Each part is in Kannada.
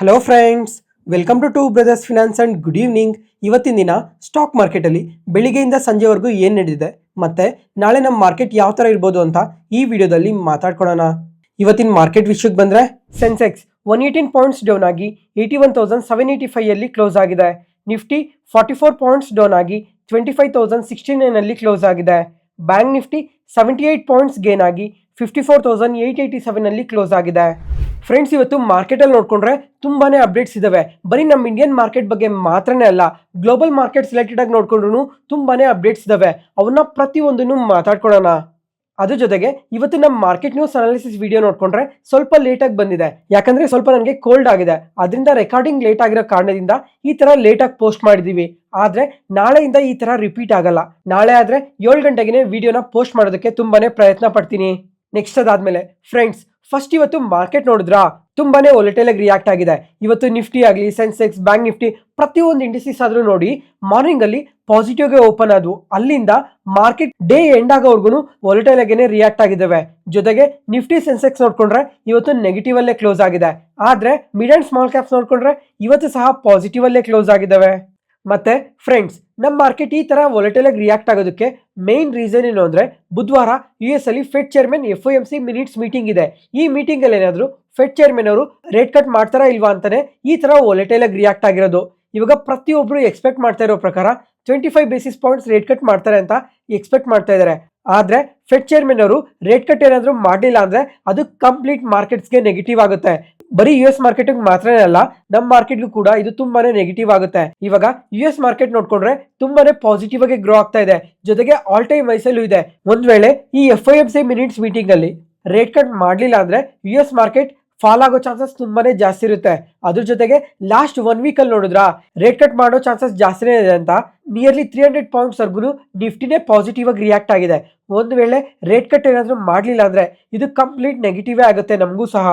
Hello friends, welcome to brothers finance and good evening. ಇವತ್ತಿನ ದಿನ ಸ್ಟಾಕ್ ಮಾರ್ಕೆಟಲ್ಲಿ ಬೆಳಿಗ್ಗೆಯಿಂದ ಸಂಜೆವರೆಗೂ ಏನು ನಡೆದಿದೆ ಮತ್ತು ನಾಳೆ ನಮ್ಮ ಮಾರ್ಕೆಟ್ ಯಾವ ಥರ ಇರ್ಬೋದು ಅಂತ ಈ ವಿಡಿಯೋದಲ್ಲಿ ಮಾತಾಡ್ಕೊಳ್ಳೋಣ. ಇವತ್ತಿನ ಮಾರ್ಕೆಟ್ ವಿಷಯಕ್ಕೆ ಬಂದರೆ ಸೆನ್ಸೆಕ್ಸ್ 118 ಪಾಯಿಂಟ್ಸ್ ಡೌನ್ ಆಗಿ 81,785 ಕ್ಲೋಸ್ ಆಗಿದೆ. ನಿಫ್ಟಿ 44 ಪಾಯಿಂಟ್ಸ್ ಡೌನ್ ಆಗಿ 25,069 ಕ್ಲೋಸ್ ಆಗಿದೆ. ಬ್ಯಾಂಕ್ ನಿಫ್ಟಿ 78 ಪಾಯಿಂಟ್ಸ್ ಗೇನ್ ಆಗಿ 54,887 ಕ್ಲೋಸ್ ಆಗಿದೆ. ಫ್ರೆಂಡ್ಸ್, ಇವತ್ತು ಮಾರ್ಕೆಟಲ್ಲಿ ನೋಡಿಕೊಂಡ್ರೆ ತುಂಬಾ ಅಪ್ಡೇಟ್ಸ್ ಇದ್ದಾವೆ. ಬರೀ ನಮ್ಮ ಇಂಡಿಯನ್ ಮಾರ್ಕೆಟ್ ಬಗ್ಗೆ ಮಾತ್ರನೇ ಅಲ್ಲ, ಗ್ಲೋಬಲ್ ಮಾರ್ಕೆಟ್ ರಿಲೇಟೆಡ್ ಆಗಿ ನೋಡ್ಕೊಂಡ್ರು ತುಂಬಾ ಅಪ್ಡೇಟ್ಸ್ ಇದ್ದಾವೆ. ಅವನ್ನ ಪ್ರತಿಯೊಂದನ್ನು ಮಾತಾಡ್ಕೊಳ್ಳೋಣ. ಅದ್ರ ಜೊತೆಗೆ ಇವತ್ತು ನಮ್ಮ ಮಾರ್ಕೆಟ್ ನ್ಯೂಸ್ ಅನಾಲಿಸಿಸ್ ವಿಡಿಯೋ ನೋಡ್ಕೊಂಡ್ರೆ ಸ್ವಲ್ಪ ಲೇಟಾಗಿ ಬಂದಿದೆ, ಯಾಕಂದ್ರೆ ಸ್ವಲ್ಪ ನನಗೆ ಕೋಲ್ಡ್ ಆಗಿದೆ. ಅದರಿಂದ ರೆಕಾರ್ಡಿಂಗ್ ಲೇಟ್ ಆಗಿರೋ ಕಾರಣದಿಂದ ಈ ತರ ಲೇಟಾಗಿ ಪೋಸ್ಟ್ ಮಾಡಿದೀವಿ. ಆದ್ರೆ ನಾಳೆಯಿಂದ ಈ ತರ ರಿಪೀಟ್ ಆಗಲ್ಲ. ನಾಳೆ ಆದ್ರೆ 7 ಗಂಟೆಗೆ ವಿಡಿಯೋನ ಪೋಸ್ಟ್ ಮಾಡೋದಕ್ಕೆ ತುಂಬಾನೇ ಪ್ರಯತ್ನ ಪಡ್ತೀನಿ. ನೆಕ್ಸ್ಟ್ ಅದಾದ್ಮೇಲೆ ಫ್ರೆಂಡ್ಸ್, ಫಸ್ಟ್ ಇವತ್ತು ಮಾರ್ಕೆಟ್ ನೋಡಿದ್ರಾ, ತುಂಬಾನೇ ವೊಲಟೈಲ್ ಆಗಿ ರಿಯಾಕ್ಟ್ ಆಗಿದೆ. ಇವತ್ತು ನಿಫ್ಟಿ ಆಗಲಿ, ಸೆನ್ಸೆಕ್ಸ್, ಬ್ಯಾಂಕ್ ನಿಫ್ಟಿ ಪ್ರತಿಯೊಂದು ಇಂಡಿಸಿಸ್ ಆದ್ರೂ ನೋಡಿ ಮಾರ್ನಿಂಗ್ ಅಲ್ಲಿ ಪಾಸಿಟಿವ್ ಗೆ ಓಪನ್ ಆದ್ವು. ಅಲ್ಲಿಂದ ಮಾರ್ಕೆಟ್ ಡೇ ಎಂಡ್ ಆಗೋವರೆಗೂ ವೊಲಟೈಲ್ ಆಗೇನೆ ರಿಯಾಕ್ಟ್ ಆಗಿದ್ದಾವೆ. ಜೊತೆಗೆ ನಿಫ್ಟಿ, ಸೆನ್ಸೆಕ್ಸ್ ನೋಡ್ಕೊಂಡ್ರೆ ಇವತ್ತು ನೆಗೆಟಿವ್ ಅಲ್ಲೇ ಕ್ಲೋಸ್ ಆಗಿದೆ. ಆದ್ರೆ ಮಿಡ್ ಅಂಡ್ ಸ್ಮಾಲ್ ಕ್ಯಾಪ್ಸ್ ನೋಡ್ಕೊಂಡ್ರೆ ಇವತ್ತು ಸಹ ಪಾಸಿಟಿವ್ ಅಲ್ಲೇ ಕ್ಲೋಸ್ ಆಗಿದ್ದಾವೆ. ಮತ್ತೆ ಫ್ರೆಂಡ್ಸ್, ನಮ್ಮ ಮಾರ್ಕೆಟ್ ಈ ತರ ವೊಲಟೈಲ್ ಆಗಿ ರಿಯಾಕ್ಟ್ ಆಗೋದಕ್ಕೆ ಮೇನ್ ರೀಸನ್ ಏನು ಅಂದ್ರೆ, ಬುಧವಾರ US ಅಲ್ಲಿ Fed chairman FOMC minutes meeting ಇದೆ. ಈ ಮೀಟಿಂಗ್ ಅಲ್ಲಿ ಏನಾದ್ರು ಫೆಡ್ ಚೇರ್ಮನ್ ಅವರು ರೇಟ್ ಕಟ್ ಮಾಡ್ತಾರಾ ಇಲ್ವಾ ಅಂತಾನೆ ಈ ತರ ವೊಲಟೈಲ್ ಆಗಿ ರಿಯಾಕ್ಟ್ ಆಗಿರೋದು. ಇವಾಗ ಪ್ರತಿಯೊಬ್ರು ಎಕ್ಸ್ಪೆಕ್ಟ್ ಮಾಡ್ತಾ ಇರೋ ಪ್ರಕಾರ 25 ಬೇಸಿಸ್ ಪಾಯಿಂಟ್ಸ್ ರೇಟ್ ಕಟ್ ಮಾಡ್ತಾರೆ ಅಂತ ಎಕ್ಸ್ಪೆಕ್ಟ್ ಮಾಡ್ತಾ ಇದ್ದಾರೆ. ಆದ್ರೆ ಫೆಡ್ ಚೇರ್ಮನ್ ಅವರು ರೇಟ್ ಕಟ್ ಏನಾದ್ರು ಮಾಡಲಿಲ್ಲ ಅಂದ್ರೆ ಅದು ಕಂಪ್ಲೀಟ್ ಮಾರ್ಕೆಟ್ಸ್ಗೆ ನೆಗೆಟಿವ್ ಆಗುತ್ತೆ. ಬರೀ US ಮಾರ್ಕೆಟ್ ಮಾತ್ರನೇ ಅಲ್ಲ, ನಮ್ಮ ಮಾರ್ಕೆಟ್ಗೂ ಕೂಡ ಇದು ತುಂಬಾನೇ ನೆಗೆಟಿವ್ ಆಗುತ್ತೆ. ಇವಾಗ US ಮಾರ್ಕೆಟ್ ನೋಡ್ಕೊಂಡ್ರೆ ತುಂಬಾನೇ ಪಾಸಿಟಿವ್ ಆಗಿ ಗ್ರೋ ಆಗ್ತಾ ಇದೆ. ಜೊತೆಗೆ ಆಲ್ ಟೈಮ್ ಹೈಸಲ್ಲೂ ಇದೆ. ಒಂದ್ ವೇಳೆ ಈ FOMC ಮಿನಿಟ್ಸ್ ಮೀಟಿಂಗ್ ಅಲ್ಲಿ ರೇಟ್ ಕಟ್ ಮಾಡಲಿಲ್ಲ ಅಂದ್ರೆ US ಮಾರ್ಕೆಟ್ ಫಾಲ್ ಆಗೋ ಚಾನ್ಸಸ್ ತುಂಬಾನೇ ಜಾಸ್ತಿ ಇರುತ್ತೆ. ಅದ್ರ ಜೊತೆಗೆ ಲಾಸ್ಟ್ 1 ವೀಕ್ ಅಲ್ಲಿ ನೋಡಿದ್ರ ರೇಟ್ ಕಟ್ ಮಾಡೋ ಚಾನ್ಸಸ್ ಜಾಸ್ತಿನೇ ಇದೆ ಅಂತ ನಿಯರ್ಲಿ 300 ಪಾಯಿಂಟ್ಸ್ ವರ್ಗು ನಿಫ್ಟಿನೇ ಪಾಸಿಟಿವ್ ಆಗಿ ರಿಯಾಕ್ಟ್ ಆಗಿದೆ. ಒಂದ್ ವೇಳೆ ರೇಟ್ ಕಟ್ ಏನಾದ್ರು ಮಾಡ್ಲಿಲ್ಲ ಅಂದ್ರೆ ಇದು ಕಂಪ್ಲೀಟ್ ನೆಗೆಟಿವ್ ಆಗುತ್ತೆ ನಮಗೂ ಸಹ.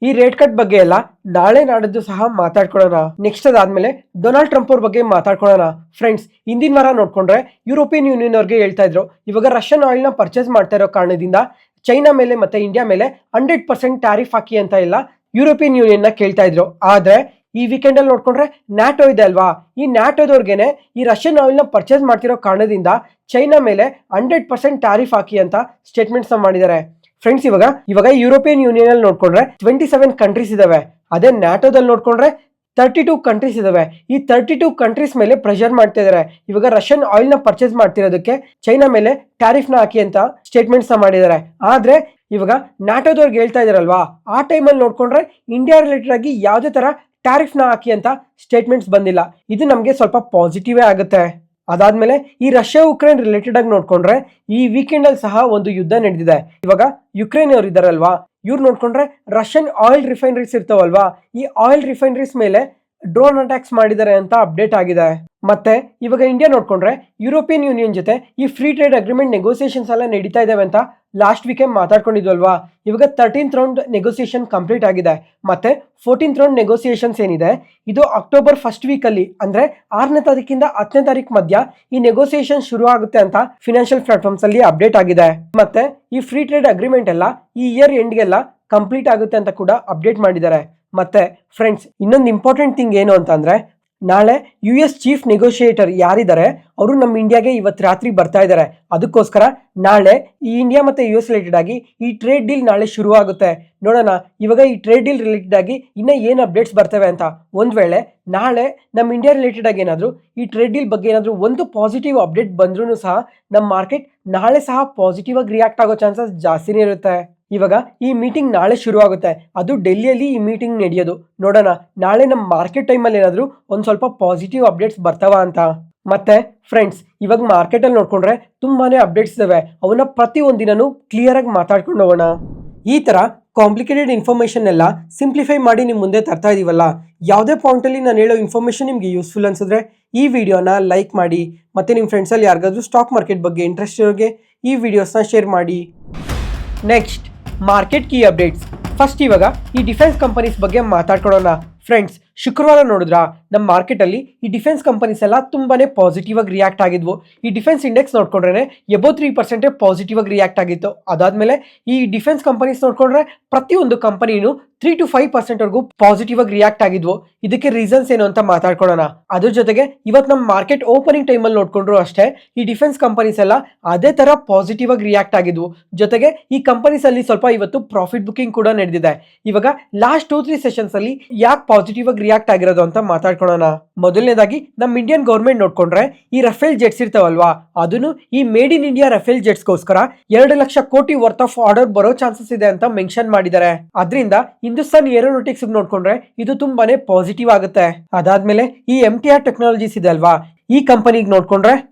ಈ ರೇಟ್ ಕಟ್ ಬಗ್ಗೆ ಎಲ್ಲ ನಾಳೆ ನಾಡಿದ್ದು ಸಹ ಮಾತಾಡ್ಕೊಳ್ಳೋಣ. ನೆಕ್ಸ್ಟ್ ಅದಾದ್ಮೇಲೆ ಡೊನಾಲ್ಡ್ ಟ್ರಂಪ್ ಅವ್ರ ಬಗ್ಗೆ ಮಾತಾಡ್ಕೊಳ್ಳೋಣ. ಫ್ರೆಂಡ್ಸ್, ಹಿಂದಿನ ವಾರ ನೋಡ್ಕೊಂಡ್ರೆ ಯುರೋಪಿಯನ್ ಯೂನಿಯನ್ ಅವ್ರಿಗೆ ಹೇಳ್ತಾ ಇದ್ರು ಇವಾಗ ರಷ್ಯನ್ ಆಯಿಲ್ ನ ಪರ್ಚೇಸ್ ಮಾಡ್ತಾ ಇರೋ ಕಾರಣದಿಂದ ಚೈನಾ ಮೇಲೆ ಮತ್ತೆ ಇಂಡಿಯಾ ಮೇಲೆ 100% ಟ್ಯಾರಿಫ್ ಹಾಕಿ ಅಂತ ಇಲ್ಲ ಯುರೋಪಿಯನ್ ಯೂನಿಯನ್ ನ ಕೇಳ್ತಾ ಇದ್ರು. ಆದ್ರೆ ಈ ವೀಕೆಂಡ್ ಅಲ್ಲಿ ನೋಡ್ಕೊಂಡ್ರೆ ನ್ಯಾಟೋ ಇದೆ ಅಲ್ವಾ, ಈ ನ್ಯಾಟೋದವ್ರಿಗೆನೆ ಈ ರಷ್ಯನ್ ಆಯಿಲ್ ನ ಪರ್ಚೇಸ್ ಮಾಡ್ತಿರೋ ಕಾರಣದಿಂದ ಚೈನಾ ಮೇಲೆ 100% ಟ್ಯಾರಿಫ್ ಹಾಕಿ ಅಂತ ಸ್ಟೇಟ್ಮೆಂಟ್ಸ್ ಮಾಡಿದ್ದಾರೆ. ಫ್ರೆಂಡ್ಸ್, ಇವಾಗ ಯುರೋಪಿಯನ್ ಯೂನಿಯನ್ ಅಲ್ಲಿ ನೋಡ್ಕೊಂಡ್ರೆ 27 ಕಂಟ್ರೀಸ್ ಇದಾವೆ. ಅದೇ ನ್ಯಾಟೋದಲ್ಲಿ ನೋಡ್ಕೊಂಡ್ರೆ 32 ಕಂಟ್ರೀಸ್ ಇದಾವೆ. ಈ 32 ಕಂಟ್ರೀಸ್ ಮೇಲೆ ಪ್ರೆಷರ್ ಮಾಡ್ತಾ ಇದಾರೆ. ಇವಾಗ ರಷ್ಯನ್ ಆಯಿಲ್ ನ ಪರ್ಚೇಸ್ ಮಾಡ್ತಿರೋದಕ್ಕೆ ಚೈನಾ ಮೇಲೆ ಟ್ಯಾರಿಫ್ ನ ಹಾಕಿ ಅಂತ ಸ್ಟೇಟ್ಮೆಂಟ್ಸ್ ಮಾಡಿದ್ದಾರೆ. ಆದ್ರೆ ಇವಾಗ ನ್ಯಾಟೋದವ್ರಿಗೆ ಹೇಳ್ತಾ ಇದಾರಲ್ವಾ, ಆ ಟೈಮಲ್ಲಿ ನೋಡ್ಕೊಂಡ್ರೆ ಇಂಡಿಯಾ ರಿಲೇಟೆಡ್ ಆಗಿ ಯಾವುದೇ ತರ ಟ್ಯಾರಿಫ್ ನ ಹಾಕಿ ಅಂತ ಸ್ಟೇಟ್ಮೆಂಟ್ಸ್ ಬಂದಿಲ್ಲ. ಇದು ನಮಗೆ ಸ್ವಲ್ಪ ಪಾಸಿಟಿವ್ ಆಗುತ್ತೆ. ಅದಾದ್ಮೇಲೆ ಈ ರಷ್ಯಾ ಉಕ್ರೇನ್ ರಿಲೇಟೆಡ್ ಆಗಿ ನೋಡ್ಕೊಂಡ್ರೆ ಈ ವೀಕೆಂಡ್ ಅಲ್ಲಿ ಸಹ ಒಂದು ಯುದ್ಧ ನಡೆದಿದೆ. ಇವಾಗ ಯುಕ್ರೇನ್ ಅವ್ರು ಇದಾರಲ್ವಾ, ಇವ್ರು ನೋಡ್ಕೊಂಡ್ರೆ ರಷ್ಯನ್ ಆಯಿಲ್ ರಿಫೈನರೀಸ್ ಇರ್ತಾವಲ್ವಾ, ಈ ಆಯಿಲ್ ರಿಫೈನರೀಸ್ ಮೇಲೆ ಡ್ರೋನ್ ಅಟ್ಯಾಕ್ಸ್ ಮಾಡಿದ್ದಾರೆ ಅಂತ ಅಪ್ಡೇಟ್ ಆಗಿದೆ. ಮತ್ತೆ ಇವಾಗ ಇಂಡಿಯಾ ನೋಡ್ಕೊಂಡ್ರೆ ಯುರೋಪಿಯನ್ ಯೂನಿಯನ್ ಜೊತೆ ಈ ಫ್ರೀ ಟ್ರೇಡ್ ಅಗ್ರಿಮೆಂಟ್ ನೆಗೋಸಿಯೇಷನ್ಸ್ ಎಲ್ಲ ನಡೀತಾ ಇದಾವೆ ಅಂತ ಲಾಸ್ಟ್ ವೀಕೆಂಡ್ ಮಾತಾಡ್ಕೊಂಡಿದ್ವಲ್ವಾ. ಇವಾಗ 13th ರೌಂಡ್ ನೆಗೋಸಿಯೇಷನ್ ಕಂಪ್ಲೀಟ್ ಆಗಿದೆ. ಮತ್ತೆ 14th ರೌಂಡ್ ನೆಗೋಸಿಯೇಷನ್ಸ್ ಏನಿದೆ ಇದು ಅಕ್ಟೋಬರ್ ಫಸ್ಟ್ ವೀಕ್ ಅಲ್ಲಿ ಅಂದ್ರೆ 6ನೇ ತಾರೀಕಿಂದ 10ನೇ ತಾರೀಕು ಮಧ್ಯ ಈ ನೆಗೋಸಿಯೇಷನ್ ಶುರು ಆಗುತ್ತೆ ಅಂತ ಫಿನಾನ್ಷಿಯಲ್ ಪ್ಲಾಟ್ಫಾರ್ಮ್ಸ್ ಅಲ್ಲಿ ಅಪ್ಡೇಟ್ ಆಗಿದೆ. ಮತ್ತೆ ಈ ಫ್ರೀ ಟ್ರೇಡ್ ಅಗ್ರಿಮೆಂಟ್ ಎಲ್ಲ ಈ ಇಯರ್ ಎಂಡ್ಗೆಲ್ಲ ಕಂಪ್ಲೀಟ್ ಆಗುತ್ತೆ ಅಂತ ಕೂಡ ಅಪ್ಡೇಟ್ ಮಾಡಿದ್ದಾರೆ. ಮತ್ತೆ ಫ್ರೆಂಡ್ಸ್, ಇನ್ನೊಂದು ಇಂಪಾರ್ಟೆಂಟ್ ಥಿಂಗ್ ಏನು ಅಂತಂದ್ರೆ, ನಾಳೆ US ಚೀಫ್ ನೆಗೋಷಿಯೇಟರ್ ಯಾರಿದ್ದಾರೆ ಅವರು ನಮ್ಮ ಇಂಡಿಯಾಗೆ ಇವತ್ತು ರಾತ್ರಿ ಬರ್ತಾ ಇದ್ದಾರೆ. ಅದಕ್ಕೋಸ್ಕರ ನಾಳೆ ಈ ಇಂಡಿಯಾ ಮತ್ತೆ US ರಿಲೇಟೆಡ್ ಆಗಿ ಈ ಟ್ರೇಡ್ ಡೀಲ್ ನಾಳೆ ಶುರು ಆಗುತ್ತೆ. ನೋಡೋಣ ಇವಾಗ ಈ ಟ್ರೇಡ್ ಡೀಲ್ ರಿಲೇಟೆಡ್ ಆಗಿ ಇನ್ನ ಏನ್ ಅಪ್ಡೇಟ್ಸ್ ಬರ್ತವೆ ಅಂತ. ಒಂದ್ ವೇಳೆ ನಾಳೆ ನಮ್ಮ ಇಂಡಿಯಾ ರಿಲೇಟೆಡ್ ಆಗಿ ಏನಾದ್ರು ಈ ಟ್ರೇಡ್ ಡೀಲ್ ಬಗ್ಗೆ ಏನಾದ್ರು ಒಂದು ಪಾಸಿಟಿವ್ ಅಪ್ಡೇಟ್ ಬಂದ್ರೂ ಸಹ ನಮ್ಮ ಮಾರ್ಕೆಟ್ ನಾಳೆ ಸಹ ಪಾಸಿಟಿವ್ ಆಗಿ ರಿಯಾಕ್ಟ್ ಆಗೋ ಚಾನ್ಸಸ್ ಜಾಸ್ತಿನೇ ಇರುತ್ತೆ. ಇವಾಗ ಈ ಮೀಟಿಂಗ್ ನಾಳೆ ಶುರು ಆಗುತ್ತೆ, ಅದು ಡೆಲ್ಲಿಯಲ್ಲಿ ಈ ಮೀಟಿಂಗ್ ನಡೆಯೋದು. ನೋಡೋಣ ನಾಳೆ ನಮ್ಮ ಮಾರ್ಕೆಟ್ ಟೈಮಲ್ಲಿ ಏನಾದ್ರು ಒಂದ್ ಸ್ವಲ್ಪ ಪಾಸಿಟಿವ್ ಅಪ್ಡೇಟ್ಸ್ ಬರ್ತಾವ ಅಂತ. ಮತ್ತೆ ಫ್ರೆಂಡ್ಸ್, ಇವಾಗ ಮಾರ್ಕೆಟ್ ಅಲ್ಲಿ ನೋಡ್ಕೊಂಡ್ರೆ ತುಂಬಾನೇ ಅಪ್ಡೇಟ್ಸ್ ಇದಾವೆ. ಅವನ್ನ ಪ್ರತಿ ಒಂದಿನೂ ಕ್ಲಿಯರ್ ಆಗಿ ಮಾತಾಡ್ಕೊಂಡು ಹೋಗೋಣ. ಈ ತರ ಕಾಂಪ್ಲಿಕೇಟೆಡ್ ಇನ್ಫಾರ್ಮೇಶನ್ ಎಲ್ಲ ಸಿಂಪ್ಲಿಫೈ ಮಾಡಿ ನಿಮ್ ಮುಂದೆ ತರ್ತಾ ಇದೀವಲ್ಲ. ಯಾವುದೇ ಪಾಯಿಂಟ್ ಅಲ್ಲಿ ನಾನು ಹೇಳೋ ಇನ್ಫಾರ್ಮೇಶನ್ ನಿಮ್ಗೆ ಯೂಸ್ಫುಲ್ ಅನ್ಸಿದ್ರೆ ಈ ವಿಡಿಯೋನ ಲೈಕ್ ಮಾಡಿ. ಮತ್ತೆ ನಿಮ್ಮ ಫ್ರೆಂಡ್ಸ್ ಅಲ್ಲಿ ಯಾರಿಗಾದ್ರೂ ಸ್ಟಾಕ್ ಮಾರ್ಕೆಟ್ ಬಗ್ಗೆ ಇಂಟ್ರೆಸ್ಟ್ ಇರೋರಿಗೆ ಈ ವಿಡಿಯೋಸ್ನ ಶೇರ್ ಮಾಡಿ. Next market key updates. First ಇವಾಗ ಈ ಡಿಫೆನ್ಸ್ ಕಂಪನೀಸ್ ಬಗ್ಗೆ ಮಾತಾಡ್ಕೊಳ್ಳೋಣ. ಫ್ರೆಂಡ್ಸ್, ಶುಕ್ರವಾರ ನೋಡಿದ್ರಾ ನಮ್ಮ ಮಾರ್ಕೆಟ್ ಅಲ್ಲಿ ಈ ಡಿಫೆನ್ಸ್ ಕಂಪನೀಸ್ ಎಲ್ಲ ತುಂಬಾನೇ ಪಾಸಿಟಿವ್ ಆಗಿ ರಿಯಾಕ್ಟ್ ಆಗಿದ್ವು. ಈ ಡಿಫೆನ್ಸ್ ಇಂಡೆಕ್ಸ್ ನೋಡ್ಕೊಂಡ್ರೆ ಎಬೋ 3% ಪಾಸಿಟಿವ್ ಆಗಿ ರಿಯಾಕ್ಟ್ ಆಗಿತ್ತು. ಅದಾದ್ಮೇಲೆ ಈ ಡಿಫೆನ್ಸ್ ಕಂಪನೀಸ್ ನೋಡ್ಕೊಂಡ್ರೆ ಪ್ರತಿಯೊಂದು ಕಂಪನಿನೂ 3 to 5% ವರೆಗೂ ಪಾಸಿಟಿವ್ ಆಗಿ ರಿಯಾಕ್ಟ್ ಆಗಿದ್ವು. ಇದಕ್ಕೆ ರೀಸನ್ಸ್ ಏನು ಅಂತ ಮಾತಾಡ್ಕೊಳ್ಳೋಣ. ಅದ್ರ ಜೊತೆಗೆ ಇವತ್ತು ನಮ್ಮ ಮಾರ್ಕೆಟ್ ಓಪನಿಂಗ್ ಟೈಮ್ ಅಲ್ಲಿ ನೋಡ್ಕೊಂಡ್ರು ಅಷ್ಟೇ ಈ ಡಿಫೆನ್ಸ್ ಕಂಪನೀಸ್ ಎಲ್ಲ ಅದೇ ತರ ಪಾಸಿಟಿವ್ ಆಗಿ ರಿಯಾಕ್ಟ್ ಆಗಿದ್ವು. ಜೊತೆಗೆ ಈ ಕಂಪನೀಸ್ ಅಲ್ಲಿ ಸ್ವಲ್ಪ ಇವತ್ತು ಪ್ರಾಫಿಟ್ ಬುಕಿಂಗ್ ಕೂಡ ನಡೆದಿದೆ. ಇವಾಗ ಲಾಸ್ಟ್ 2-3 ಸೆಷನ್ಸ್ ಅಲ್ಲಿ ಯಾಕೆ ಪಾಸಿಟಿವ್ ಆಗಿ ರಿಯಾಕ್ಟ್ ಆಗಿರೋದು ಅಂತ ಮಾತಾಡ್ಕೊಳ್ಳೋಣ. ಮೊದಲನೇದಾಗಿ ನಮ್ಮ ಇಂಡಿಯನ್ ಗೌರ್ಮೆಂಟ್ ನೋಡ್ಕೊಂಡ್ರೆ ಈ ರಫೇಲ್ ಜೆಟ್ಸ್ ಇರ್ತಾವಲ್ವಾ, ಅದನ್ನು ಈ ಮೇಡ್ ಇನ್ ಇಂಡಿಯಾ ರಫೇಲ್ ಜೆಟ್ಸ್ಗೋಸ್ಕರ 2 ಲಕ್ಷ ಕೋಟಿ ವರ್ತ್ ಆಫ್ ಆರ್ಡರ್ ಬರೋ ಚಾನ್ಸಸ್ ಇದೆ ಅಂತ ಮೆನ್ಷನ್ ಮಾಡಿದ್ದಾರೆ. ಅದರಿಂದ ಹಿಂದೂಸ್ತಾನ್ ಏರೋನಾಟಿಕ್ಸ್ ನೋಡ್ಕೊಂಡ್ರೆ ಇದು ತುಂಬಾನೇ ಪಾಸಿಟಿವ್ ಆಗುತ್ತೆ. ಅದಾದ್ಮೇಲೆ ಈ MTR ಟೆಕ್ನಾಲಜೀಸ್ ಇದೆ ಅಲ್ವಾ, ಈ ಕಂಪನಿ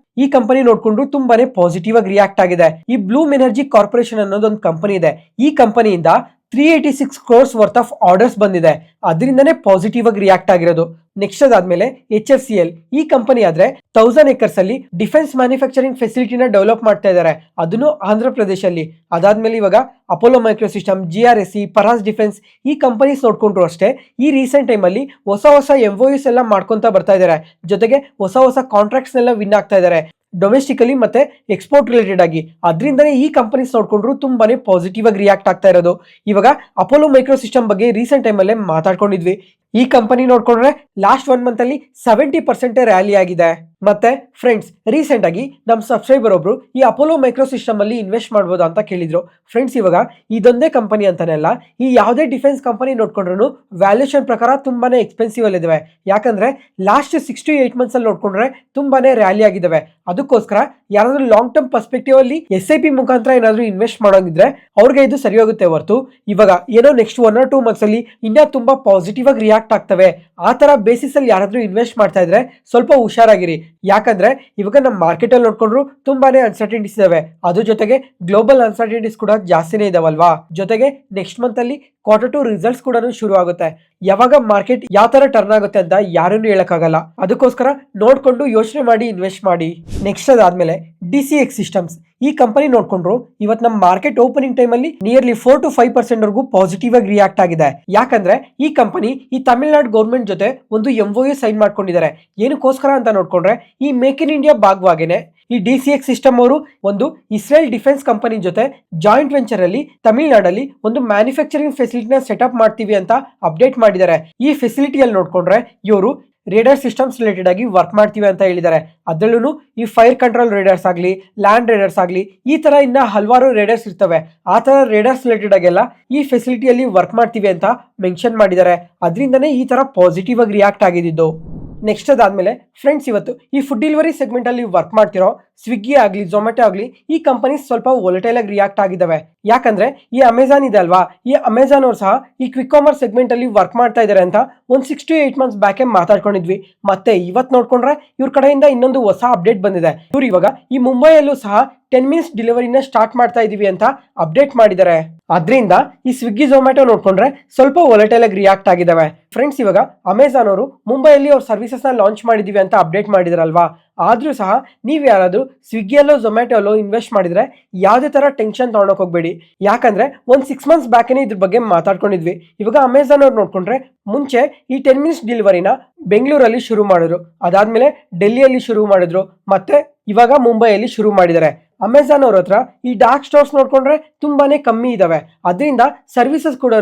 ನೋಡ್ಕೊಂಡ್ರು ತುಂಬಾನೇ ಪಾಸಿಟಿವ್ ಆಗಿ ರಿಯಾಕ್ಟ್ ಆಗಿದೆ. ಈ ಬ್ಲೂಮ್ ಎನರ್ಜಿ ಕಾರ್ಪೊರೇಷನ್ ಅನ್ನೋದೊಂದು ಕಂಪನಿ ಇದೆ. ಈ ಕಂಪನಿಯಿಂದ 386 crores ವರ್ತ್ ಆಫ್ ಆರ್ಡರ್ಸ್ ಬಂದಿದೆ. ಅದರಿಂದನೇ ಪಾಸಿಟಿವ್ ಆಗಿ ರಿಯಾಕ್ಟ್ ಆಗಿರೋದು. ನೆಕ್ಸ್ಟ್ ಅದಾದ್ಮೇಲೆ HFCL ಈ ಕಂಪನಿ ಆದ್ರೆ 1000 acres ಅಲ್ಲಿ ಡಿಫೆನ್ಸ್ ಮ್ಯಾನುಫ್ಯಾಕ್ಚರಿಂಗ್ ಫೆಸಿಲಿಟಿನ ಡೆವಲಪ್ ಮಾಡ್ತಾ ಇದ್ದಾರೆ, ಅದನ್ನು ಆಂಧ್ರ ಪ್ರದೇಶಲ್ಲಿ. ಅದಾದ್ಮೇಲೆ ಇವಾಗ ಅಪೋಲೋ ಮೈಕ್ರೋಸಿಸ್ಟಮ್, GRSE, ಪರಾಸ್ ಡಿಫೆನ್ಸ್ ಈ ಕಂಪನೀಸ್ ನೋಡ್ಕೊಂಡ್ರು ಅಷ್ಟೇ ಈ ರೀಸೆಂಟ್ ಟೈಮ್ ಅಲ್ಲಿ ಹೊಸ MOUs ಎಲ್ಲ ಮಾಡ್ಕೊಂತ ಬರ್ತಾ ಇದ್ದಾರೆ. ಜೊತೆಗೆ ಹೊಸ ಕಾಂಟ್ರಾಕ್ಟ್ಸ್ ಎಲ್ಲ ವಿನ್ ಆಗ್ತಾ ಇದ್ದಾರೆ ಡೊಮೆಸ್ಟಿಕಲಿ ಮತ್ತೆ ಎಕ್ಸ್ಪೋರ್ಟ್ ರಿಲೇಟೆಡ್ ಆಗಿ. ಅದರಿಂದನೇ ಈ ಕಂಪನೀಸ್ ನೋಡ್ಕೊಂಡ್ರು ತುಂಬಾನೇ ಪಾಸಿಟಿವ್ ಆಗಿ ರಿಯಾಕ್ಟ್ ಆಗ್ತಾ ಇರೋದು. ಇವಾಗ ಅಪೋಲೋ ಮೈಕ್ರೋಸಿಸ್ಟಮ್ ಬಗ್ಗೆ ರೀಸೆಂಟ್ ಟೈಮ್ ಅಲ್ಲೇ ಮಾತಾಡ್ಕೊಂಡಿದ್ವಿ. ಈ ಕಂಪನಿ ನೋಡ್ಕೊಂಡ್ರೆ ಲಾಸ್ಟ್ 1 ಮಂತ್ ಅಲ್ಲಿ 70% ರ್ಯಾಲಿ ಆಗಿದೆ. ಮತ್ತೆ ಫ್ರೆಂಡ್ಸ್, ರೀಸೆಂಟ್ ಆಗಿ ನಮ್ಮ ಸಬ್ಸ್ಕ್ರೈಬರ್ ಒಬ್ರು ಈ ಅಪೋಲೋ ಮೈಕ್ರೋಸಿಸ್ಟಮ್ ಅಲ್ಲಿ ಇನ್ವೆಸ್ಟ್ ಮಾಡ್ಬೋದಾ ಅಂತ ಕೇಳಿದ್ರು. ಫ್ರೆಂಡ್ಸ್, ಇವಾಗ ಇದೊಂದೇ ಕಂಪನಿ ಅಂತಾನೆ ಅಲ್ಲ, ಈ ಯಾವುದೇ ಡಿಫೆನ್ಸ್ ಕಂಪನಿ ನೋಡ್ಕೊಂಡ್ರು ವ್ಯಾಲ್ಯೂಷನ್ ಪ್ರಕಾರ ತುಂಬಾನೇ ಎಕ್ಸ್ಪೆನ್ಸಿವ್ ಅಲ್ಲಿ ಇದಾವೆ. ಯಾಕಂದ್ರೆ ಲಾಸ್ಟ್ 6 to 8 ಮಂತ್ಸ್ ಅಲ್ಲಿ ನೋಡ್ಕೊಂಡ್ರೆ ತುಂಬಾನೇ ರ್ಯಾಲಿ ಆಗಿದ್ದಾವೆ. ಅದಕ್ಕೋಸ್ಕರ ಯಾರಾದ್ರೂ ಲಾಂಗ್ ಟರ್ಮ್ ಪರ್ಸ್ಪೆಕ್ಟಿವ್ ಅಲ್ಲಿ SIP ಮುಖಾಂತರ ಏನಾದ್ರು ಇನ್ವೆಸ್ಟ್ ಮಾಡೋಂಗಿದ್ರೆ ಅವ್ರಿಗೆ ಇದು ಸರಿ ಹೋಗುತ್ತೆ ಹೊರತು ಇವಾಗ ಏನೋ ನೆಕ್ಸ್ಟ್ 1 or 2 ಮಂತ್ಸ್ ಅಲ್ಲಿ ಇನ್ನ ತುಂಬಾ ಪಾಸಿಟಿವ್ ಆಗಿ ರಿಯಾಕ್ಟ್ ಆಗ್ತವೆ ಆ ತರ ಬೇಸಿಸ್ ಅಲ್ಲಿ ಯಾರಾದ್ರೂ ಇನ್ವೆಸ್ಟ್ ಮಾಡ್ತಾ ಇದ್ರೆ ಸ್ವಲ್ಪ ಹುಷಾರಾಗಿರಿ. ಯಾಕಂದ್ರೆ ಇವಾಗ ನಮ್ಮ ಮಾರ್ಕೆಟ್ ಅಲ್ಲಿ ನೋಡ್ಕೊಂಡ್ರು ತುಂಬಾನೇ ಅನ್ಸರ್ಟಿನಿಟೀಸ್ ಇದಾವೆ. ಅದ್ರ ಜೊತೆಗೆ ಗ್ಲೋಬಲ್ ಅನ್ಸರ್ಟಿನಿಟೀಸ್ ಕೂಡ ಜಾಸ್ತಿನೇ ಇದಾವಲ್ವಾ. ಜೊತೆಗೆ ನೆಕ್ಸ್ಟ್ ಮಂತ್ ಅಲ್ಲಿ Q2 ರಿಸಲ್ಟ್ಸ್ ಕೂಡ ಶುರು ಆಗುತ್ತೆ. ಯಾವಾಗ ಮಾರ್ಕೆಟ್ ಯಾವ ತರ ಟರ್ನ್ ಆಗುತ್ತೆ ಅಂತ ಯಾರನ್ನು ಹೇಳಕ್ಕಾಗಲ್ಲ. ಅದಕ್ಕೋಸ್ಕರ ನೋಡ್ಕೊಂಡು ಯೋಚನೆ ಮಾಡಿ ಇನ್ವೆಸ್ಟ್ ಮಾಡಿ. ನೆಕ್ಸ್ಟ್ ಅದಾದ್ಮೇಲೆ DCX ಸಿಸ್ಟಮ್ಸ್ ಈ ಕಂಪನಿ ನೋಡ್ಕೊಂಡ್ರು ಇವತ್ತು ನಮ್ಮ ಮಾರ್ಕೆಟ್ ಓಪನಿಂಗ್ ಟೈಮ್ ಅಲ್ಲಿ ನಿಯರ್ಲಿ 4 to 5% ವರೆಗೂ ಪಾಸಿಟಿವ್ ಆಗಿ ರಿಯಾಕ್ಟ್ ಆಗಿದೆ. ಯಾಕಂದ್ರೆ ಈ ಕಂಪನಿ ಈ ತಮಿಳುನಾಡು ಗೌರ್ಮೆಂಟ್ ಜೊತೆ ಒಂದು MOU ಸೈನ್ ಮಾಡ್ಕೊಂಡಿದ್ದಾರೆ. ಏನಕ್ಕೋಸ್ಕರ ಅಂತ ನೋಡ್ಕೊಂಡ್ರೆ ಈ ಮೇಕ್ ಇನ್ ಇಂಡಿಯಾ ಭಾಗವಾಗೇನೆ ಈ DCX ಸಿಸ್ಟಮ್ ಅವರು ಒಂದು ಇಸ್ರೇಲ್ ಡಿಫೆನ್ಸ್ ಕಂಪನಿ ಜೊತೆ ಜಾಯಿಂಟ್ ವೆಂಚರ್ ಅಲ್ಲಿ ತಮಿಳುನಾಡಲ್ಲಿ ಒಂದು ಮ್ಯಾನುಫ್ಯಾಕ್ಚರಿಂಗ್ ಫೆಸಿಲಿಟಿನ ಸೆಟಪ್ ಮಾಡ್ತೀವಿ ಅಂತ ಅಪ್ಡೇಟ್ ಮಾಡಿದ್ದಾರೆ. ಈ ಫೆಸಿಲಿಟಿಯಲ್ಲಿ ನೋಡ್ಕೊಂಡ್ರೆ ಇವರು ರೇಡರ್ ಸಿಸ್ಟಮ್ಸ್ ರಿಲೇಟೆಡ್ ಆಗಿ ವರ್ಕ್ ಮಾಡ್ತೀವಿ ಅಂತ ಹೇಳಿದ್ದಾರೆ. ಅದರಲ್ಲೂ ಈ ಫೈರ್ ಕಂಟ್ರೋಲ್ ರೇಡರ್ಸ್ ಆಗಲಿ, ಲ್ಯಾಂಡ್ ರೇಡರ್ಸ್ ಆಗಲಿ, ಈ ತರ ಇನ್ನ ಹಲವಾರು ರೇಡರ್ಸ್ ಇರ್ತವೆ. ಆ ತರ ರೇಡರ್ಸ್ ರಿಲೇಟೆಡ್ ಆಗೆಲ್ಲ ಈ ಫೆಸಿಲಿಟಿಯಲ್ಲಿ ವರ್ಕ್ ಮಾಡ್ತೀವಿ ಅಂತ ಮೆನ್ಷನ್ ಮಾಡಿದ್ದಾರೆ. ಅದರಿಂದನೇ ಈ ತರ ಪಾಸಿಟಿವ್ ಆಗಿ ರಿಯಾಕ್ಟ್ ಆಗಿದ್ದು. ನೆಕ್ಸ್ಟ್ ಅದಾದ್ಮೇಲೆ ಫ್ರೆಂಡ್ಸ್, ಇವತ್ತು ಈ ಫುಡ್ ಡೆಲಿವರಿ ಸೆಗ್ಮೆಂಟ್ ಅಲ್ಲಿ ವರ್ಕ್ ಮಾಡ್ತಿರೋ ಸ್ವಿಗ್ಗಿ ಆಗಲಿ, ಝೊಮ್ಯಾಟೊ ಆಗಲಿ ಈ ಕಂಪನೀಸ್ ಸ್ವಲ್ಪ ವೊಲಟೈಲ್ ಆಗಿ ರಿಯಾಕ್ಟ್ ಆಗಿದ್ದಾವೆ. ಯಾಕಂದ್ರೆ ಈ ಅಮೆಜಾನ್ ಇದೆ ಅಲ್ವಾ, ಈ ಅಮೆಜಾನ್ ಅವ್ರು ಸಹ ಈ ಕ್ವಿಕ್ ಕಾಮರ್ಸ್ ಸೆಗ್ಮೆಂಟ್ ಅಲ್ಲಿ ವರ್ಕ್ ಮಾಡ್ತಾ ಇದ್ದಾರೆ ಅಂತ ಒಂದು 6 to 8 ಮಂತ್ಸ್ ಬ್ಯಾಕ್ ಮಾತಾಡ್ಕೊಂಡಿದ್ವಿ. ಮತ್ತೆ ಇವತ್ತು ನೋಡ್ಕೊಂಡ್ರೆ ಇವ್ರ ಕಡೆಯಿಂದ ಇನ್ನೊಂದು ಹೊಸ ಅಪ್ಡೇಟ್ ಬಂದಿದೆ. ಇವ್ರು ಇವಾಗ ಈ ಮುಂಬೈಯಲ್ಲೂ ಸಹ 10 minutes ಡೆಲಿವರಿನ ಸ್ಟಾರ್ಟ್ ಮಾಡ್ತಾ ಇದೀವಿ ಅಂತ ಅಪ್ಡೇಟ್ ಮಾಡಿದ್ದಾರೆ. ಅದರಿಂದ ಈ ಸ್ವಿಗ್ಗಿ ಝೊಮ್ಯಾಟೊ ನೋಡ್ಕೊಂಡ್ರೆ ಸ್ವಲ್ಪ ವೊಲಟೈಲ್ ಆಗಿ ರಿಯಾಕ್ಟ್ ಆಗಿದ್ದಾವೆ. ಫ್ರೆಂಡ್ಸ್, ಇವಾಗ ಅಮೆಜಾನ್ ಅವರು ಮುಂಬೈಯಲ್ಲಿ ಅವ್ರ ಸರ್ವಿಸಸ್ ನ ಲಾಂಚ್ ಮಾಡಿದೀವಿ ಅಂತ ಅಪ್ಡೇಟ್ ಮಾಡಿದಾರಲ್ವಾ, ಆದ್ರೂ ಸಹ ನೀವ್ ಯಾರಾದ್ರೂ ಸ್ವಿಗ್ಗಿಯಲ್ಲೋ ಝೊಮ್ಯಾಟೊಲ್ಲೋ ಇನ್ವೆಸ್ಟ್ ಮಾಡಿದ್ರೆ ಯಾವುದೇ ತರ ಟೆನ್ಷನ್ ತಗೊಳಕ್ ಹೋಗ್ಬೇಡಿ. ಯಾಕಂದ್ರೆ ಒಂದು 6 months ಬ್ಯಾಕೇನೆ ಇದ್ರ ಬಗ್ಗೆ ಮಾತಾಡ್ಕೊಂಡಿದ್ವಿ. ಇವಾಗ ಅಮೆಜಾನ್ ಅವ್ರು ನೋಡ್ಕೊಂಡ್ರೆ ಮುಂಚೆ ಈ 10 minutes ಡೆಲಿವರಿನ ಬೆಂಗಳೂರಲ್ಲಿ ಶುರು ಮಾಡಿದ್ರು, ಅದಾದ್ಮೇಲೆ ಡೆಲ್ಲಿಯಲ್ಲಿ ಶುರು ಮಾಡಿದ್ರು, ಮತ್ತೆ ಇವಾಗ ಮುಂಬೈಯಲ್ಲಿ ಶುರು ಮಾಡಿದ್ದಾರೆ. ಅಮೆಜಾನ್ ಅವ್ರ ಹತ್ರ ಈ ಡಾರ್ಕ್ ಸ್ಟೋರ್ಸ್ ನೋಡ್ಕೊಂಡ್ರೆ ತುಂಬಾನೇ ಕಮ್ಮಿ ಇದಾವೆ. ಅದರಿಂದ ಸರ್ವಿಸಸ್ ಕೂಡ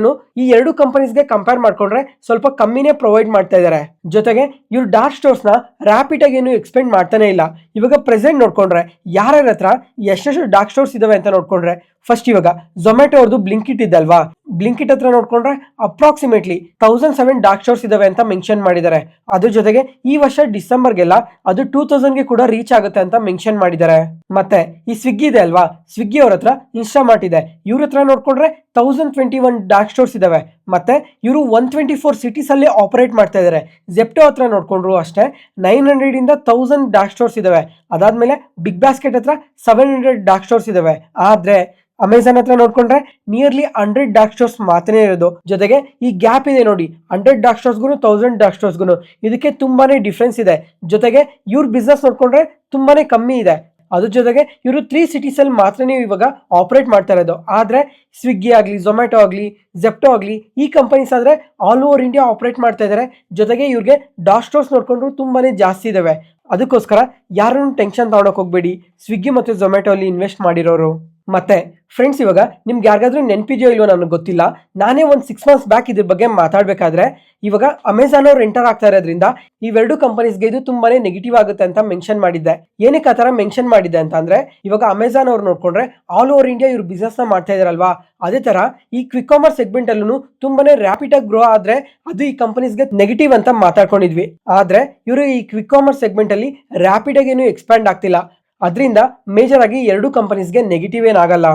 ಈ ಎರಡು ಕಂಪನೀಸ್ಗೆ ಕಂಪೇರ್ ಮಾಡ್ಕೊಂಡ್ರೆ ಸ್ವಲ್ಪ ಕಮ್ಮಿನೇ ಪ್ರೊವೈಡ್ ಮಾಡ್ತಾ ಇದ್ದಾರೆ. ಜೊತೆಗೆ ಇವ್ರು ಡಾರ್ಕ್ ಸ್ಟೋರ್ಸ್ ನ ರ್ಯಾಪಿಡ್ ಆಗಿ ಏನು ಎಕ್ಸ್ಪೆಂಡ್ ಮಾಡ್ತಾನೆ ಇಲ್ಲ. ಇವಾಗ ಪ್ರೆಸೆಂಟ್ ನೋಡ್ಕೊಂಡ್ರೆ ಯಾರ್ಯಾರ ಹತ್ರ ಎಷ್ಟೆಷ್ಟು ಡಾರ್ಕ್ ಸ್ಟೋರ್ಸ್ ಇದಾವೆ ಅಂತ ನೋಡ್ಕೊಂಡ್ರೆ ಫಸ್ಟ್ ಇವಾಗ ಝೊಮ್ಯಾಟೊ ಅವ್ರದ್ದು ಬ್ಲಿಂಕಿಟ್ ಇದಲ್ವಾ, ಬ್ಲಿಂಕಿಟ್ ಹತ್ರ ನೋಡ್ಕೊಂಡ್ರೆ ಅಪ್ರಾಕ್ಸಿಮೇಟ್ಲಿ 1007 ಡಾರ್ಕ್ ಸ್ಟೋರ್ಸ್ ಇದಾವೆ ಅಂತ ಮೆನ್ಷನ್ ಮಾಡಿದ್ದಾರೆ. ಅದ್ರ ಜೊತೆಗೆ ಈ ವರ್ಷ ಡಿಸೆಂಬರ್ಗೆಲ್ಲ ಅದು 2000ಗೆ ಕೂಡ ರೀಚ್ ಆಗುತ್ತೆ ಅಂತ ಮೆನ್ಷನ್ ಮಾಡಿದ್ದಾರೆ. ಮತ್ತೆ ಈ ಸ್ವಿಗ್ಗಿ ಇದೆ ಅಲ್ವಾ, ಸ್ವಿಗ್ಗಿ ಅವ್ರ ಹತ್ರ ಇನ್ಸ್ಟಾಮಾರ್ಟ್ ಇದೆ, ಇವ್ರ ಹತ್ರ ನೋಡ್ಕೊಂಡ್ರೆ 1021 ಡಾರ್ಕ್ ಸ್ಟೋರ್ಸ್ ಇದಾವೆ. ಮತ್ತೆ ಇವರು 124 ಸಿಟೀಸ್ ಅಲ್ಲಿ ಆಪರೇಟ್ ಮಾಡ್ತಾ ಇದ್ದಾರೆ. ಜೆಪ್ಟೋ ಹತ್ರ ನೋಡ್ಕೊಂಡ್ರು ಅಷ್ಟೇ 900 ಇಂದ 1000 ಡಾರ್ಕ್ ಸ್ಟೋರ್ಸ್ ಇದಾವೆ. ಅದಾದ್ಮೇಲೆ ಬಿಗ್ ಬಾಸ್ಕೆಟ್ ಹತ್ರ 700 ಡಾರ್ಕ್ ಸ್ಟೋರ್ಸ್ ಇದಾವೆ. ಆದ್ರೆ ಅಮೆಜಾನ್ ಹತ್ರ ನೋಡ್ಕೊಂಡ್ರೆ ನಿಯರ್ಲಿ 100 ಡಾರ್ಕ್ ಸ್ಟೋರ್ಸ್ ಮಾತ್ರನೇ ಇರೋದು. ಜೊತೆಗೆ ಈ ಗ್ಯಾಪ್ ಇದೆ ನೋಡಿ, 100 ಡಾರ್ಕ್ ಸ್ಟೋರ್ಸ್ಗೂ 1000 ಡಾರ್ಕ್ ಸ್ಟೋರ್ಸ್ಗೂ ಇದಕ್ಕೆ ತುಂಬಾನೇ ಡಿಫ್ರೆನ್ಸ್ ಇದೆ. ಜೊತೆಗೆ ಇವ್ರ ಬಿಸ್ನೆಸ್ ನೋಡ್ಕೊಂಡ್ರೆ ತುಂಬಾನೇ ಕಮ್ಮಿ ಇದೆ. ಅದ್ರ ಜೊತೆಗೆ ಇವರು 3 cities ಅಲ್ಲಿ ಮಾತ್ರನೇ ಇವಾಗ ಆಪರೇಟ್ ಮಾಡ್ತಾ ಇರೋದು. ಆದ್ರೆ ಸ್ವಿಗ್ಗಿ ಆಗಲಿ, ಝೊಮ್ಯಾಟೊ ಆಗಲಿ, ಜೆಪ್ಟೋ ಆಗಲಿ ಈ ಕಂಪನೀಸ್ ಆದ್ರೆ ಆಲ್ ಓವರ್ ಇಂಡಿಯಾ ಆಪರೇಟ್ ಮಾಡ್ತಾ ಇದ್ದಾರೆ. ಜೊತೆಗೆ ಇವ್ರಿಗೆ ಡಾಟ್ ಸ್ಟೋರ್ಸ್ ನೋಡ್ಕೊಂಡ್ರು ತುಂಬಾನೇ ಜಾಸ್ತಿ ಇದಾವೆ. ಅದಕ್ಕೋಸ್ಕರ ಯಾರನ್ನು ಟೆನ್ಷನ್ ತಗೊಳಕ್ ಹೋಗ್ಬೇಡಿ, ಸ್ವಿಗ್ಗಿ ಮತ್ತು ಝೊಮ್ಯಾಟೊ ಅಲ್ಲಿ ಇನ್ವೆಸ್ಟ್ ಮಾಡಿರೋರು. ಮತ್ತೆ ಫ್ರೆಂಡ್ಸ್, ಇವಾಗ ನಿಮ್ಗೆ ಯಾರಿಗಾದ್ರೂ ನೆನಪಿದೆಯೋ ಇಲ್ವೋ ನನಗೆ ಗೊತ್ತಿಲ್ಲ, ನಾನೇ ಒಂದು 6 months ಬ್ಯಾಕ್ ಇದ್ರ ಬಗ್ಗೆ ಮಾತಾಡ್ಬೇಕಾದ್ರೆ ಇವಾಗ ಅಮೆಝಾನ್ ಅವ್ರು ಎಂಟರ್ ಆಗ್ತಾ ಇರೋದ್ರಿಂದ ಇವೆರಡು ಕಂಪನೀಸ್ಗೆ ಇದು ತುಂಬಾನೇ ನೆಗೆಟಿವ್ ಆಗುತ್ತೆ ಅಂತ ಮೆನ್ಷನ್ ಮಾಡಿದ್ದೆ. ಏನಕ್ಕೆ ಆ ತರ ಮೆನ್ಷನ್ ಮಾಡಿದ್ದೆ ಅಂತ ಅಂದ್ರೆ, ಇವಾಗ ಅಮೆಝಾನ್ ಅವ್ರು ನೋಡ್ಕೊಂಡ್ರೆ ಆಲ್ ಓವರ್ ಇಂಡಿಯಾ ಇವ್ರು ಬಿಸ್ನೆಸ್ ನ ಮಾಡ್ತಾ ಇದಾರಲ್ವಾ, ಅದೇ ತರ ಈ ಕ್ವಿಕ್ ಕಾಮರ್ಸ್ ಸೆಗ್ಮೆಂಟ್ ಅಲ್ಲೂ ತುಂಬಾನೇ ರ್ಯಾಪಿಡ್ ಆಗಿ ಗ್ರೋ ಆದ್ರೆ ಅದು ಈ ಕಂಪನೀಸ್ಗೆ ನೆಗೆಟಿವ್ ಅಂತ ಮಾತಾಡ್ಕೊಂಡಿದ್ವಿ. ಆದ್ರೆ ಇವರು ಈ ಕ್ವಿಕ್ ಕಾಮರ್ಸ್ ಸೆಗ್ಮೆಂಟ್ ಅಲ್ಲಿ ರ್ಯಾಪಿಡ್ ಆಗಿ ಏನು ಎಕ್ಸ್ಪ್ಯಾಂಡ್ ಆಗ್ತಿಲ್ಲ, ಅದರಿಂದ ಮೇಜರ್ ಆಗಿ ಎರಡು ಕಂಪನೀಸ್ಗೆ ನೆಗೆಟಿವ್ ಏನಾಗಲ್ಲ.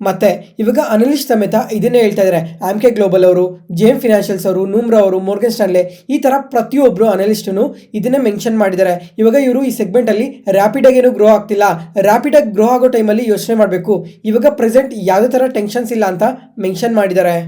ಮತ್ತೆ ಇವಾಗ ಅನಲಿಸ್ಟ್ ಸಮೇತ ಇದನ್ನೇ ಹೇಳ್ತಾ ಇದ್ದಾರೆ. ಆಮ್ಕೆ ಗ್ಲೋಬಲ್ ಅವರು, ಜೇಮ್ ಫಿನಾನ್ಷಿಯಲ್ಸ್ ಅವರು, ನೂಮ್ರಾ ಅವರು, ಮೋರ್ಗನ್ ಸ್ಟಾನ್ಲೆ ಈ ತರ ಪ್ರತಿಯೊಬ್ರು ಅನಲಿಸ್ಟನು ಇದನ್ನೇ ಮೆನ್ಷನ್ ಮಾಡಿದ್ದಾರೆ. ಇವಾಗ ಇವರು ಈ ಸೆಗ್ಮೆಂಟ್ ಅಲ್ಲಿ ರ್ಯಾಪಿಡ್ ಆಗಿ ಏನು ಗ್ರೋ ಆಗ್ತಿಲ್ಲ, ರ್ಯಾಪಿಡ್ ಆಗಿ ಗ್ರೋ ಆಗೋ ಟೈಮಲ್ಲಿ ಯೋಚನೆ ಮಾಡಬೇಕು. ಇವಾಗ ಪ್ರೆಸೆಂಟ್ ಯಾವುದೇ ತರ ಟೆನ್ಷನ್ಸ್ ಇಲ್ಲ ಅಂತ ಮೆನ್ಷನ್ ಮಾಡಿದ್ದಾರೆ.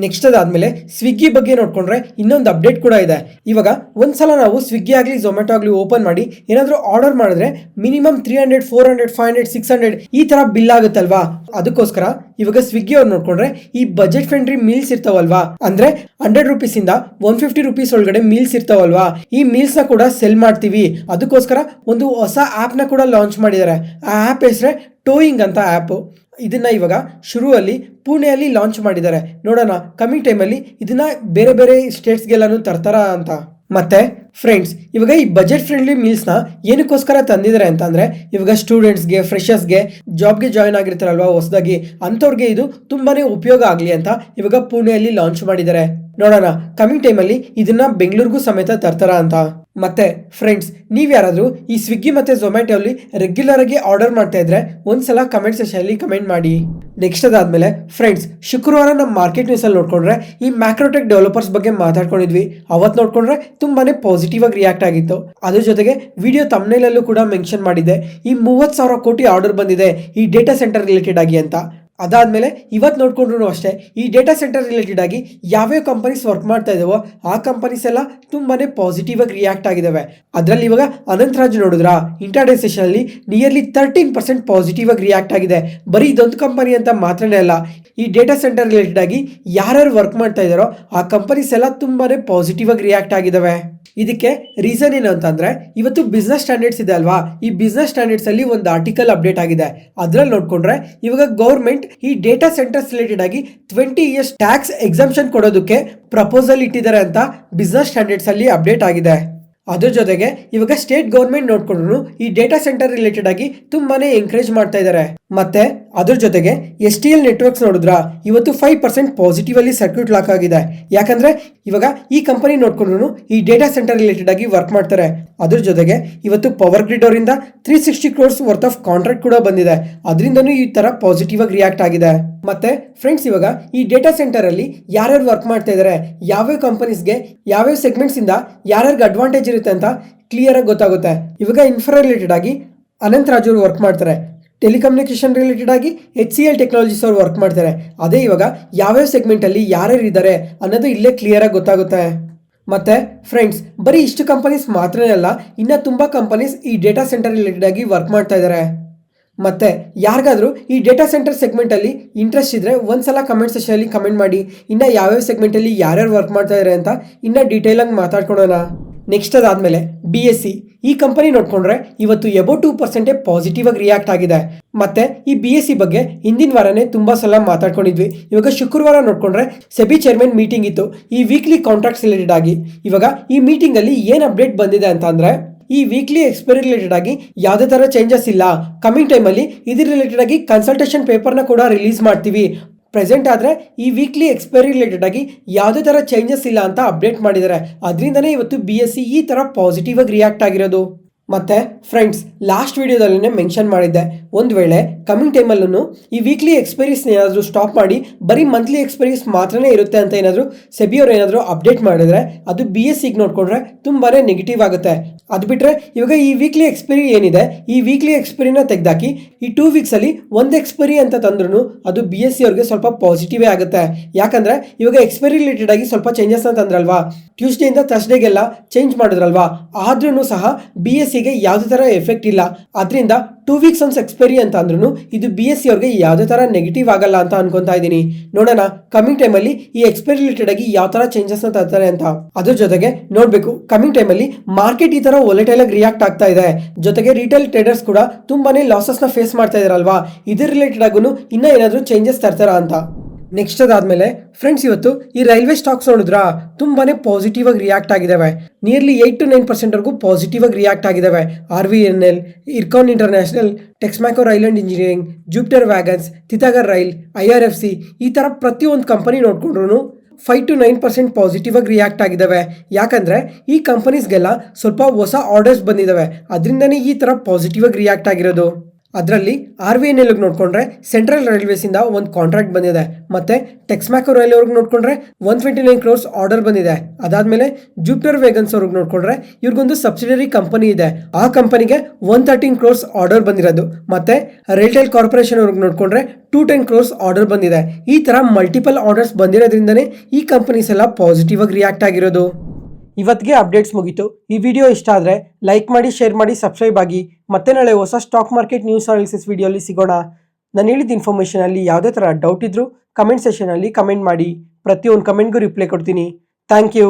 ನೆಕ್ಸ್ಟ್ ಅದಾದ್ಮೇಲೆ ಸ್ವಿಗ್ಗಿ ಬಗ್ಗೆ ನೋಡ್ಕೊಂಡ್ರೆ ಇನ್ನೊಂದು ಅಪ್ಡೇಟ್ ಕೂಡ ಇದೆ. ಇವಾಗ ಒಂದ್ಸಲ ನಾವು ಸ್ವಿಗ್ಗಿ ಆಗಲಿ ಝೊಮ್ಯಾಟೊ ಆಗಲಿ ಓಪನ್ ಮಾಡಿ ಏನಾದರೂ ಆರ್ಡರ್ ಮಾಡಿದ್ರೆ ಮಿನಿಮಮ್ 300, 400, 500, 600 ಈ ತರ ಬಿಲ್ ಆಗುತ್ತಲ್ವಾ. ಅದಕ್ಕೋಸ್ಕರ ಇವಾಗ ಸ್ವಿಗ್ಗಿ ಅವ್ರು ನೋಡ್ಕೊಂಡ್ರೆ ಈ ಬಜೆಟ್ ಫ್ರೆಂಡ್ಲಿ ಮೀಲ್ಸ್ ಇರ್ತಾವಲ್ವಾ, ಅಂದ್ರೆ 100 rupees ಇಂದ 150 rupees ಒಳಗಡೆ ಮೀಲ್ಸ್ ಇರ್ತಾವಲ್ವಾ, ಈ ಮೀಲ್ಸ್ ನ ಕೂಡ ಸೆಲ್ ಮಾಡ್ತೀವಿ. ಅದಕ್ಕೋಸ್ಕರ ಒಂದು ಹೊಸ ಆಪ್ ನ ಕೂಡ ಲಾಂಚ್ ಮಾಡಿದ್ದಾರೆ. ಆ ಆಪ್ ಹೆಸರೇ ಟೋಯಿಂಗ್ ಅಂತ ಆ್ಯಪ್. ಇದನ್ನ ಇವಾಗ ಶುರುವಲ್ಲಿ ಪುಣೆಯಲ್ಲಿ ಲಾಂಚ್ ಮಾಡಿದ್ದಾರೆ. ನೋಡೋಣ ಕಮಿಂಗ್ ಟೈಮಲ್ಲಿ ಇದನ್ನ ಬೇರೆ ಬೇರೆ ಸ್ಟೇಟ್ಸ್ಗೆಲ್ಲಾನು ತರ್ತಾರ ಅಂತ. ಮತ್ತೆ ಫ್ರೆಂಡ್ಸ್, ಇವಾಗ ಈ ಬಜೆಟ್ ಫ್ರೆಂಡ್ಲಿ ಮೀಲ್ಸ್ನ ಏನಕ್ಕೋಸ್ಕರ ತಂದಿದ್ದಾರೆ ಅಂತಂದ್ರೆ, ಇವಾಗ ಸ್ಟೂಡೆಂಟ್ಸ್ಗೆ, ಫ್ರೆಶರ್ಸ್ಗೆ, ಜಾಬ್ಗೆ ಜಾಯ್ನ್ ಆಗಿರ್ತಾರಲ್ವಾ ಹೊಸದಾಗಿ, ಅಂಥವ್ರಿಗೆ ಇದು ತುಂಬಾನೇ ಉಪಯೋಗ ಆಗಲಿ ಅಂತ ಇವಾಗ ಪುಣೆಯಲ್ಲಿ ಲಾಂಚ್ ಮಾಡಿದ್ದಾರೆ. ನೋಡೋಣ ಕಮಿಂಗ್ ಟೈಮಲ್ಲಿ ಇದನ್ನ ಬೆಂಗಳೂರಿಗೂ ಸಮೇತ ತರ್ತಾರ ಅಂತ. ಮತ್ತೆ ಫ್ರೆಂಡ್ಸ್, ನೀವು ಯಾರಾದರೂ ಈ ಸ್ವಿಗ್ಗಿ ಮತ್ತೆ ಝೊಮ್ಯಾಟೊ ಅಲ್ಲಿ ರೆಗ್ಯುಲರ್ ಆಗಿ ಆರ್ಡರ್ ಮಾಡ್ತಾ ಇದ್ರೆ ಒಂದ್ಸಲ ಕಮೆಂಟ್ ಸೆಕ್ಷನ್ ಅಲ್ಲಿ ಕಮೆಂಟ್ ಮಾಡಿ. ನೆಕ್ಸ್ಟ್ ಅದಾದ್ಮೇಲೆ ಫ್ರೆಂಡ್ಸ್, ಶುಕ್ರವಾರ ನಮ್ಮ ಮಾರ್ಕೆಟ್ ನ್ಯೂಸ್ ಅಲ್ಲಿ ನೋಡ್ಕೊಂಡ್ರೆ ಈ ಮ್ಯಾಕ್ರೋಟೆಕ್ ಡೆವಲಪರ್ಸ್ ಬಗ್ಗೆ ಮಾತಾಡ್ಕೊಂಡಿದ್ವಿ. ಅವತ್ತು ನೋಡ್ಕೊಂಡ್ರೆ ತುಂಬಾನೇ ಪಾಸಿಟಿವ್ ಆಗಿ ರಿಯಾಕ್ಟ್ ಆಗಿತ್ತು. ಅದ್ರ ಜೊತೆಗೆ ವಿಡಿಯೋ ತಮ್ನೇಲ್ ಅಲ್ಲೂ ಕೂಡ ಮೆನ್ಷನ್ ಮಾಡಿದ್ದೆ, ಈ 30,000 ಕೋಟಿ ಆರ್ಡರ್ ಬಂದಿದೆ ಈ ಡೇಟಾ ಸೆಂಟರ್ ರಿಲೇಟೆಡ್ ಆಗಿ ಅಂತ. ಅದಾದ್ಮೇಲೆ ಇವತ್ತು ನೋಡ್ಕೊಂಡ್ರು ಅಷ್ಟೇ ಈ ಡೇಟಾ ಸೆಂಟರ್ ರಿಲೇಟೆಡ್ ಆಗಿ ಯಾವ್ಯಾವ ಕಂಪನೀಸ್ ವರ್ಕ್ ಮಾಡ್ತಾ ಇದಾವೋ ಆ ಕಂಪನೀಸ್ ಎಲ್ಲ ತುಂಬಾನೇ ಪಾಸಿಟಿವ್ ಆಗಿ ರಿಯಾಕ್ಟ್ ಆಗಿದಾವೆ. ಅದರಲ್ಲಿ ಇವಾಗ ಅನಂತರಾಜ್ ನೋಡಿದ್ರ ಇಂಟರ್ಡೇ ಸೆಷನ್ ಅಲ್ಲಿ ನಿಯರ್ಲಿ 13% ಪಾಸಿಟಿವ್ ಆಗಿ ರಿಯಾಕ್ಟ್ ಆಗಿದೆ. ಬರೀ ಇದೊಂದು ಕಂಪನಿ ಅಂತ ಮಾತ್ರನೇ ಅಲ್ಲ, ಈ ಡೇಟಾ ಸೆಂಟರ್ ರಿಲೇಟೆಡ್ ಆಗಿ ಯಾರ್ಯಾರು ವರ್ಕ್ ಮಾಡ್ತಾ ಇದಾರೋ ಆ ಕಂಪನೀಸ್ ಎಲ್ಲ ತುಂಬಾನೇ ಪಾಸಿಟಿವ್ ಆಗಿ ರಿಯಾಕ್ಟ್ ಆಗಿದಾವೆ. ಇದಕ್ಕೆ ರೀಸನ್ ಏನು ಅಂತಂದ್ರೆ, ಇವತ್ತು ಬಿಸ್ನೆಸ್ ಸ್ಟ್ಯಾಂಡರ್ಡ್ಸ್ ಇದೆ ಅಲ್ವಾ, ಈ ಬಿಸ್ನೆಸ್ ಸ್ಟ್ಯಾಂಡರ್ಡ್ಸ್ ಅಲ್ಲಿ ಒಂದು ಆರ್ಟಿಕಲ್ ಅಪ್ಡೇಟ್ ಆಗಿದೆ. ಅದ್ರಲ್ಲಿ ನೋಡ್ಕೊಂಡ್ರೆ ಇವಾಗ ಗೌರ್ಮೆಂಟ್ ಈ ಡೇಟಾ ಸೆಂಟರ್ಸ್ ರಿಲೇಟೆಡ್ ಆಗಿ 20 years ಟ್ಯಾಕ್ಸ್ ಎಕ್ಸಾಮ್ಷನ್ ಕೊಡೋದಕ್ಕೆ ಪ್ರಪೋಸಲ್ ಇಟ್ಟಿದ್ದಾರೆ ಅಂತ ಬಿಸ್ನೆಸ್ ಸ್ಟ್ಯಾಂಡರ್ಡ್ಸ್ ಅಲ್ಲಿ ಅಪ್ಡೇಟ್ ಆಗಿದೆ. ಅದ್ರ ಜೊತೆಗೆ ಇವಾಗ ಸ್ಟೇಟ್ ಗೌರ್ಮೆಂಟ್ ನೋಡ್ಕೊಂಡ್ರು ಈ ಡೇಟಾ ಸೆಂಟರ್ ರಿಲೇಟೆಡ್ ಆಗಿ ತುಂಬಾನೇ ಎಂಕರೇಜ್ ಮಾಡ್ತಾ ಇದ್ದಾರೆ. ಮತ್ತೆ ಅದ್ರ ಜೊತೆಗೆ STL ನೆಟ್ವರ್ಕ್ಸ್ ನೋಡಿದ್ರ ಇವತ್ತು 5% ಪಾಸಿಟಿವ್ ಅಲ್ಲಿ ಸರ್ಕ್ಯೂಟ್ ಲಾಕ್ ಆಗಿದೆ. ಯಾಕಂದ್ರೆ ಇವಾಗ ಈ ಕಂಪನಿ ನೋಡ್ಕೊಂಡ್ರು ಈ ಡೇಟಾ ಸೆಂಟರ್ ರಿಲೇಟೆಡ್ ಆಗಿ ವರ್ಕ್ ಮಾಡ್ತಾರೆ. ಅದ್ರ ಜೊತೆಗೆ ಇವತ್ತು ಪವರ್ ಗ್ರಿಡ್ ಅವರಿಂದ 360 crores ವರ್ತ್ ಆಫ್ ಕಾಂಟ್ರಾಕ್ಟ್ ಕೂಡ ಬಂದಿದೆ. ಅದರಿಂದನೂ ಈ ತರ ಪಾಸಿಟಿವ್ ಆಗಿ ರಿಯಾಕ್ಟ್ ಆಗಿದೆ. ಮತ್ತೆ ಫ್ರೆಂಡ್ಸ್, ಇವಾಗ ಈ ಡೇಟಾ ಸೆಂಟರ್ ಅಲ್ಲಿ ಯಾರ್ಯಾರು ವರ್ಕ್ ಮಾಡ್ತಾ ಇದಾರೆ, ಯಾವ್ಯಾವ ಕಂಪನೀಸ್ಗೆ ಯಾವ್ಯಾವ ಸೆಗ್ಮೆಂಟ್ಸ್ ಇಂದ ಯಾರ್ಯಾರಿಗೆ ಅಡ್ವಾಂಟೇಜ್ ಇರುತ್ತೆ ಅಂತ ಕ್ಲಿಯರ್ ಆಗಿ ಗೊತ್ತಾಗುತ್ತೆ. ಇವಾಗ ಇನ್ಫ್ರಾ ರಿಲೇಟೆಡ್ ಆಗಿ ಅನಂತರಾಜ್ ಅವರು ವರ್ಕ್ ಮಾಡ್ತಾರೆ, ಟೆಲಿಕಮ್ಯುನಿಕೇಶನ್ ರಿಲೇಟೆಡ್ ಆಗಿ HCL ಟೆಕ್ನಾಲಜೀಸ್ ಅವರು ವರ್ಕ್ ಮಾಡ್ತಾರೆ. ಅದೇ ಇವಾಗ ಯಾವ್ಯಾವ ಸೆಗ್ಮೆಂಟ್ ಅಲ್ಲಿ ಯಾರ್ಯಾರು ಇದ್ದಾರೆ ಅನ್ನೋದು ಇಲ್ಲೇ ಕ್ಲಿಯರ್ ಆಗಿ ಗೊತ್ತಾಗುತ್ತೆ. ಮತ್ತೆ ಫ್ರೆಂಡ್ಸ್, ಬರೀ ಇಷ್ಟು ಕಂಪನೀಸ್ ಮಾತ್ರನೇ ಅಲ್ಲ, ಇನ್ನ ತುಂಬಾ ಕಂಪನೀಸ್ ಈ ಡೇಟಾ ಸೆಂಟರ್ ರಿಲೇಟೆಡ್ ಆಗಿ ವರ್ಕ್ ಮಾಡ್ತಾ ಇದ್ದಾರೆ. ಮತ್ತೆ ಯಾರಿಗಾದ್ರೂ ಈ ಡೇಟಾ ಸೆಂಟರ್ ಸೆಗ್ಮೆಂಟ್ ಅಲ್ಲಿ ಇಂಟ್ರೆಸ್ಟ್ ಇದ್ರೆ ಒಂದ್ಸಲ ಕಮೆಂಟ್ ಸೆಕ್ಷನ್ ಅಲ್ಲಿ ಕಮೆಂಟ್ ಮಾಡಿ. ಇನ್ನ ಯಾವ್ಯಾವ ಸೆಗ್ಮೆಂಟ್ ಅಲ್ಲಿ ಯಾರ್ಯಾರು ವರ್ಕ್ ಮಾಡ್ತಾ ಇದ್ದಾರೆ ಅಂತ ಇನ್ನ ಡೀಟೇಲ್ ಆಗಿ ಮಾತಾಡ್ಕೊಳ್ಳೋಣ. ನೆಕ್ಸ್ಟ್ ಅದಾದ್ಮೇಲೆ BSE ಈ ಕಂಪನಿ ನೋಡ್ಕೊಂಡ್ರೆ ಇವತ್ತು ಅಬೌಟ್ 2% ಪಾಸಿಟಿವ್ ಆಗಿ ರಿಯಾಕ್ಟ್ ಆಗಿದೆ. ಮತ್ತೆ ಈ BSE ಬಗ್ಗೆ ಹಿಂದಿನ ವಾರನೇ ತುಂಬಾ ಸಲ ಮಾತಾಡ್ಕೊಂಡಿದ್ವಿ. ಇವಾಗ ಶುಕ್ರವಾರ ನೋಡ್ಕೊಂಡ್ರೆ ಸೆಬಿ ಚೇರ್ಮನ್ ಮೀಟಿಂಗ್ ಇತ್ತು ಈ ವೀಕ್ಲಿ ಕಾಂಟ್ರಾಕ್ಟ್ಸ್ ರಿಲೇಟೆಡ್ ಆಗಿ. ಇವಾಗ ಈ ಮೀಟಿಂಗ್ ಅಲ್ಲಿ ಏನ್ ಅಪ್ಡೇಟ್ ಬಂದಿದೆ ಅಂತ ಅಂದ್ರೆ, ಈ ವೀಕ್ಲಿ ಎಕ್ಸ್ಪೈರಿ ರಿಲೇಟೆಡ್ ಆಗಿ ಯಾವುದೇ ತರ ಚೇಂಜಸ್ ಇಲ್ಲ. ಕಮಿಂಗ್ ಟೈಮ್ ಅಲ್ಲಿ ಇದ್ರ ರಿಲೇಟೆಡ್ ಆಗಿ ಕನ್ಸಲ್ಟೇಷನ್ ಪೇಪರ್ನ ಕೂಡ ರಿಲೀಸ್ ಮಾಡ್ತೀವಿ. ಪ್ರೆಸೆಂಟ್ ಆದ್ರೆ ಈ ವೀಕ್ಲಿ ಎಕ್ಸ್ಪೈರಿ ರಿಲೇಟೆಡ್ ಆಗಿ ಯಾವುದೇ ತರ ಚೇಂಜಸ್ ಇಲ್ಲ ಅಂತ ಅಪ್ಡೇಟ್ ಮಾಡಿದ್ದಾರೆ. ಅದರಿಂದನೇ ಇವತ್ತು BSE ಈ ತರ ಪಾಸಿಟಿವ್ ಆಗಿ ರಿಯಾಕ್ಟ್ ಆಗಿರೋದು. ಮತ್ತೆ ಫ್ರೆಂಡ್ಸ್, ಲಾಸ್ಟ್ ವಿಡಿಯೋದಲ್ಲೇ ಮೆನ್ಷನ್ ಮಾಡಿದ್ದೆ, ಒಂದು ವೇಳೆ ಕಮಿಂಗ್ ಟೈಮಲ್ಲೂ ಈ ವೀಕ್ಲಿ ಎಕ್ಸ್ಪೈರೀಸ್ ಏನಾದರೂ ಸ್ಟಾಪ್ ಮಾಡಿ ಬರೀ ಮಂತ್ಲಿ ಎಕ್ಸ್ಪೈರೀಸ್ ಮಾತ್ರನೇ ಇರುತ್ತೆ ಅಂತ ಏನಾದರೂ ಸೆಬಿ ಅವರು ಏನಾದರೂ ಅಪ್ಡೇಟ್ ಮಾಡಿದ್ರೆ ಅದು BSEಗೆ ನೋಡ್ಕೊಂಡ್ರೆ ತುಂಬಾನೇ ನೆಗೆಟಿವ್ ಆಗುತ್ತೆ. ಅದು ಬಿಟ್ರೆ ಇವಾಗ ಈ ವೀಕ್ಲಿ ಎಕ್ಸ್ಪೈರಿ ಏನಿದೆ, ಈ ವೀಕ್ಲಿ ಎಕ್ಸ್ಪೈರಿನ ತೆಗೆದಾಕಿ ಈ 2 weeks ಅಲ್ಲಿ ಒಂದು ಎಕ್ಸ್ಪೈರಿ ಅಂತ ತಂದ್ರೂ ಅದು BSE ಅವ್ರಿಗೆ ಸ್ವಲ್ಪ ಪಾಸಿಟಿವೇ ಆಗುತ್ತೆ. ಯಾಕಂದ್ರೆ ಇವಾಗ ಎಕ್ಸ್ಪೈರಿ ರಿಲೇಟೆಡ್ ಆಗಿ ಸ್ವಲ್ಪ ಚೇಂಜಸ್ನ ತಂದ್ರಲ್ವಾ, ಟ್ಯೂಸ್ಡೇ ಇಂದ ಥರ್ಸ್ಡೇಗೆಲ್ಲ ಚೇಂಜ್ ಮಾಡಿದ್ರಲ್ವಾ, ಆದ್ರೂ ಸಹ BSEಗೆ ಯಾವುದೇ ತರ ಎಫೆಕ್ಟ್ ಇಲ್ಲ. ಅದರಿಂದ 2 ವೀಕ್ಸ್ ಒನ್ಸ್ ಎಕ್ಸ್ಪೈರಿ ಅಂತ ಅಂದ್ರೂ ಇದು BSE ಅವ್ರಿಗೆ ಯಾವುದೇ ತರ ನೆಗೆಟಿವ್ ಆಗಲ್ಲ ಅಂತ ಅನ್ಕೊಂತಾ ಇದ್ದೀನಿ. ನೋಡೋಣ ಕಮಿಂಗ್ ಟೈಮಲ್ಲಿ ಈ ಎಕ್ಸ್ಪೈರಿ ರಿಲೇಟೆಡ್ ಆಗಿ ಯಾವ ತರ ಚೇಂಜಸ್ ನ ತರ್ತಾರೆ ಅಂತ. ಅದ್ರ ಜೊತೆಗೆ ನೋಡ್ಬೇಕು ಕಮಿಂಗ್ ಟೈಮಲ್ಲಿ ಮಾರ್ಕೆಟ್ ಈ ತರ ವೊಲೆಟೈಲ್ ಆಗಿ ರಿಯಾಕ್ಟ್ ಆಗ್ತಾ ಇದೆ, ಜೊತೆಗೆ ರಿಟೇಲ್ ಟ್ರೇಡರ್ಸ್ ಕೂಡ ತುಂಬಾನೇ ಲಾಸಸ್ ನ ಫೇಸ್ ಮಾಡ್ತಾ ಇದಾರಲ್ವಾ, ಇದ್ರ ರಿಲೇಟೆಡ್ ಆಗೂ ಇನ್ನ ಏನಾದ್ರು ಚೇಂಜಸ್ ತರ್ತಾರಾ ಅಂತ. ನೆಕ್ಸ್ಟ್ ಅದಾದ್ಮೇಲೆ ಫ್ರೆಂಡ್ಸ್, ಇವತ್ತು ಈ ರೈಲ್ವೆ ಸ್ಟಾಕ್ಸ್ ನೋಡಿದ್ರಾ ತುಂಬಾನೇ ಪಾಸಿಟಿವ್ ಆಗಿ ರಿಯಾಕ್ಟ್ ಆಗಿದಾವೆ. ನಿಯರ್ಲಿ 8 to 9% ವರೆಗೂ ಪಾಸಿಟಿವ್ ಆಗಿ ರಿಯಾಕ್ಟ್ ಆಗಿದಾವೆ. RVNL, Ircon international, Texmaco rail and engineering, Jupiter wagons, Titagarh rail, IRFC ಈ ತರ ಪ್ರತಿಯೊಂದು ಕಂಪನಿ ನೋಡ್ಕೊಂಡ್ರು 5 to 9% ಪಾಸಿಟಿವ್ ಆಗಿ ರಿಯಾಕ್ಟ್ ಆಗಿದಾವೆ. ಯಾಕಂದ್ರೆ ಈ ಕಂಪನೀಸ್ಗೆಲ್ಲ ಸ್ವಲ್ಪ ಹೊಸ ಆರ್ಡರ್ಸ್ ಬಂದಿದಾವೆ, ಅದರಿಂದನೇ ಈ ತರ ಪಾಸಿಟಿವ್ ಆಗಿ ರಿಯಾಕ್ಟ್ ಆಗಿರೋದು. ಅದರಲ್ಲಿ RVNL ನೋಡ್ಕೊಂಡ್ರೆ ಸೆಂಟ್ರಲ್ ರೈಲ್ವೇಸ್ ಇಂದ ಒಂದು ಕಾಂಟ್ರಾಕ್ಟ್ ಬಂದಿದೆ, ಮತ್ತೆ ಟೆಕ್ಸ್ಮ್ಯಾಕೋ ರೈಲ್ ಅವ್ರಿಗೆ ನೋಡ್ಕೊಂಡ್ರೆ 129 crores ಆರ್ಡರ್ ಬಂದಿದೆ. ಅದಾದ್ಮೇಲೆ ಜೂಪಿಟರ್ ವೇಗನ್ಸ್ ಅವ್ರಿಗೆ ನೋಡ್ಕೊಂಡ್ರೆ ಇವ್ರಿಗೊಂದು ಸಬ್ಸಿಡರಿ ಕಂಪನಿ ಇದೆ, ಆ ಕಂಪನಿಗೆ 113 crores ಆರ್ಡರ್ ಬಂದಿರೋದು. ಮತ್ತೆ ರೈಲ್ಟೆಲ್ ಕಾರ್ಪೊರೇಷನ್ ಅವ್ರಿಗೆ ನೋಡ್ಕೊಂಡ್ರೆ 210 crores ಆರ್ಡರ್ ಬಂದಿದೆ. ಈ ತರ ಮಲ್ಟಿಪಲ್ ಆರ್ಡರ್ಸ್ ಬಂದಿರೋದ್ರಿಂದನೇ ಈ ಕಂಪನೀಸ್ ಎಲ್ಲ ಪಾಸಿಟಿವ್ ಆಗಿ ರಿಯಾಕ್ಟ್ ಆಗಿರೋದು. ಇವತ್ತಿಗೆ ಅಪ್ಡೇಟ್ಸ್ ಮುಗೀತು. ಈ ವಿಡಿಯೋ ಇಷ್ಟ ಆದರೆ ಲೈಕ್ ಮಾಡಿ, ಶೇರ್ ಮಾಡಿ, ಸಬ್ಸ್ಕ್ರೈಬ್ ಆಗಿ. ಮತ್ತೆ ನಾಳೆ ಹೊಸ ಸ್ಟಾಕ್ ಮಾರ್ಕೆಟ್ ನ್ಯೂಸ್ ಅನಾಲಿಸಿಸ್ ವಿಡಿಯೋಲಿ ಸಿಗೋಣ. ನಾನು ಹೇಳಿದ ಇನ್ಫಾರ್ಮೇಷನಲ್ಲಿ ಯಾವುದೇ ಥರ ಡೌಟ್ ಇದ್ದರೂ ಕಮೆಂಟ್ ಸೆಷನಲ್ಲಿ ಕಮೆಂಟ್ ಮಾಡಿ, ಪ್ರತಿಯೊಂದು ಕಮೆಂಟ್ಗೂ ರಿಪ್ಲೈ ಕೊಡ್ತೀನಿ. Thank you.